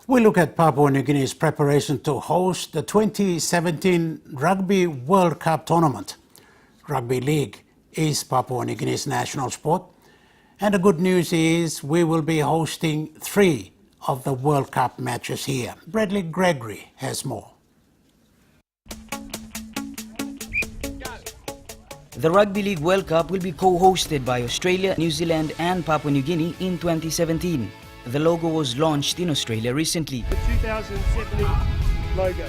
We look at Papua New Guinea's preparation to host the 2017 Rugby World Cup tournament. Rugby League is Papua New Guinea's national sport, and the good news is we will be hosting 3 of the World Cup matches here. Bradley Gregory has more. The Rugby League World Cup will be co-hosted by Australia, New Zealand and Papua New Guinea in 2017. The logo was launched in Australia recently. The 2070 logo.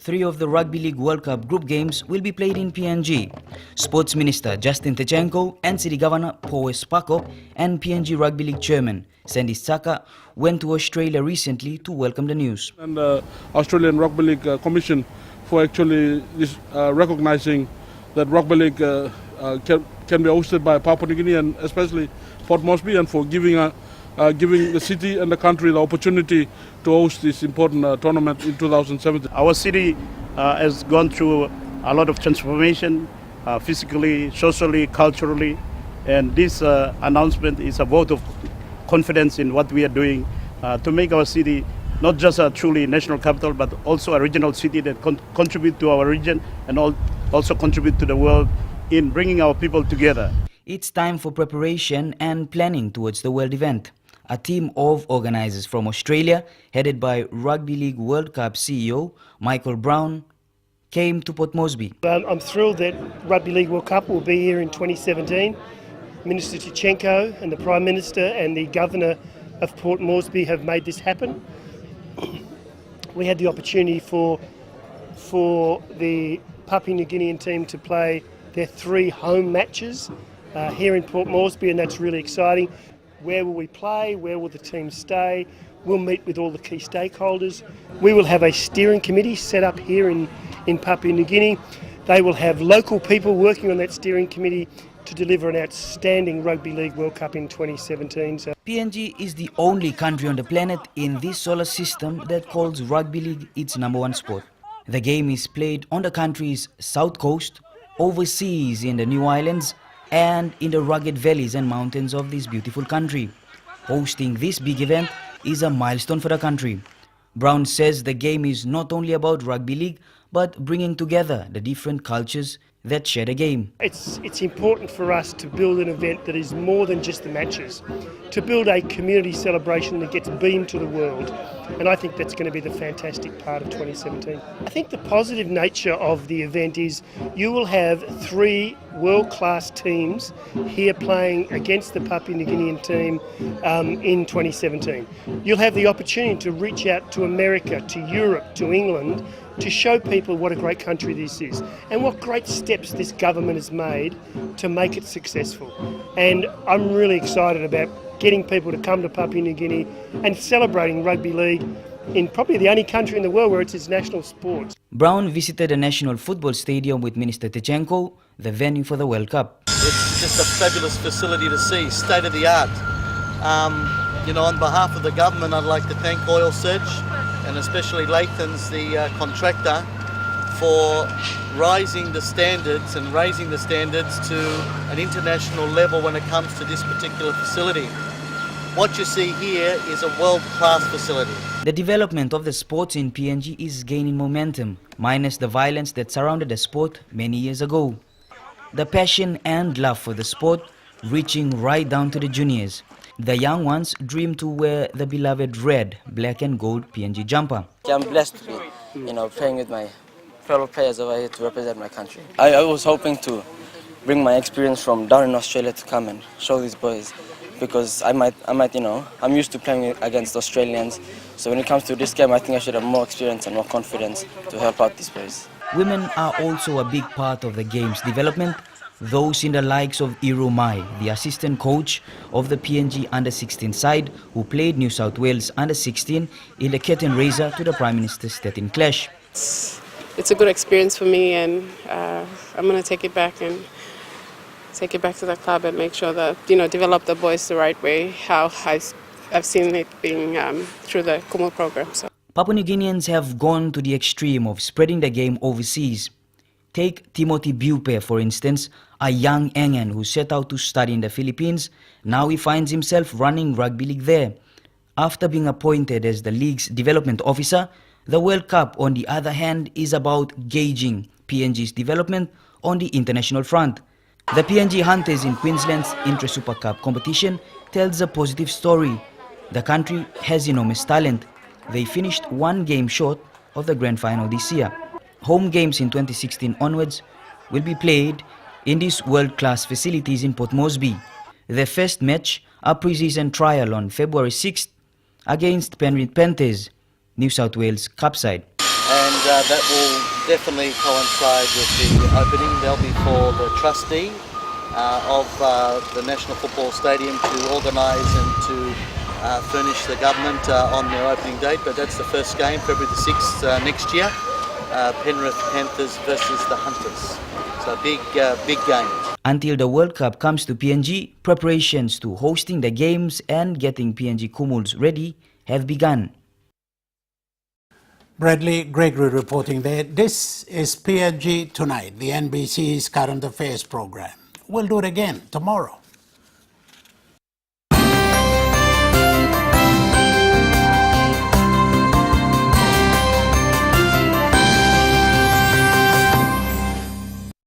3 of the Rugby League World Cup group games will be played in PNG. Sports Minister Justin Tchenko and City Governor Paul Espako and PNG Rugby League Chairman Sandy Saka went to Australia recently to welcome the news. And the Australian Rugby League Commission for actually recognizing that Rugby League can be hosted by Papua New Guinea and especially Port Moresby, and for giving the city and the country the opportunity to host this important tournament in 2017. Our city has gone through a lot of transformation, physically, socially, culturally, and this announcement is a vote of confidence in what we are doing to make our city not just a truly national capital, but also a regional city that contribute to our region and also contribute to the world in bringing our people together. It's time for preparation and planning towards the world event. A team of organizers from Australia, headed by Rugby League World Cup CEO Michael Brown, came to Port Moresby. I'm thrilled that Rugby League World Cup will be here in 2017. Minister Tchenko and the Prime Minister and the Governor of Port Moresby have made this happen. We had the opportunity for the Papua New Guinean team to play their 3 home matches here in Port Moresby, and that's really exciting. Where will we play? Where will the team stay? We'll meet with all the key stakeholders. We will have a steering committee set up here in Papua New Guinea. They will have local people working on that steering committee to deliver an outstanding Rugby League World Cup in 2017. So PNG is the only country on the planet in this solar system that calls Rugby League its #1 sport. The game is played on the country's south coast, overseas in the New Islands, and in the rugged valleys and mountains of this beautiful country. Hosting this big event is a milestone for the country. Brown says the game is not only about rugby league, but bringing together the different cultures that share the game. It's important for us to build an event that is more than just the matches, to build a community celebration that gets beamed to the world, and I think that's going to be the fantastic part of 2017. I think the positive nature of the event is you will have 3 world-class teams here playing against the Papua New Guinean team in 2017. You'll have the opportunity to reach out to America, to Europe, to England, to show people what a great country this is and what great steps this government has made to make it successful. And I'm really excited about getting people to come to Papua New Guinea and celebrating rugby league in probably the only country in the world where it's its national sport. Brown visited the National Football Stadium with Minister Tchenko, the venue for the World Cup. It's just a fabulous facility to see, state of the art. On behalf of the government, I'd like to thank Oil Surge and especially Lathan's, the contractor, for raising the standards to an international level when it comes to this particular facility. What you see here is a world-class facility. The development of the sports in PNG is gaining momentum, minus the violence that surrounded the sport many years ago. The passion and love for the sport reaching right down to the juniors. The young ones dream to wear the beloved red, black and gold PNG jumper. I'm blessed to be, playing with my fellow players over here to represent my country. I was hoping to bring my experience from down in Australia to come and show these boys, because I'm used to playing against Australians. So when it comes to this game, I think I should have more experience and more confidence to help out these boys. Women are also a big part of the game's development. Those in the likes of Iru Mai, the assistant coach of the PNG under-16 side, who played New South Wales under-16 in the curtain raiser to the Prime Minister's 13 clash. It's a good experience for me, and I'm going to take it back to the club and make sure that, develop the boys the right way, how I've seen it being through the Kumu program. So. Papua New Guineans have gone to the extreme of spreading the game overseas. Take Timothy Bupe, for instance, a young Engen who set out to study in the Philippines. Now he finds himself running rugby league there. After being appointed as the league's development officer, the World Cup, on the other hand, is about gauging PNG's development on the international front. The PNG Hunters in Queensland's Intra-Super Cup competition tells a positive story. The country has enormous talent. They finished one game short of the grand final this year. Home games in 2016 onwards will be played in these world-class facilities in Port Moresby. Their first match, a pre-season trial on February 6th against Penrith Panthers, New South Wales Cup side. And that will definitely coincide with the opening. They'll be for the trustee of the National Football Stadium to organise and to furnish the government on their opening date. But that's the first game, February the 6th next year. Penrith Panthers versus the Hunters. So big game. Until the World Cup comes to PNG, preparations to hosting the games and getting PNG Kumuls ready have begun. Bradley Gregory reporting there. This is PNG Tonight, the NBC's current affairs program. We'll do it again tomorrow.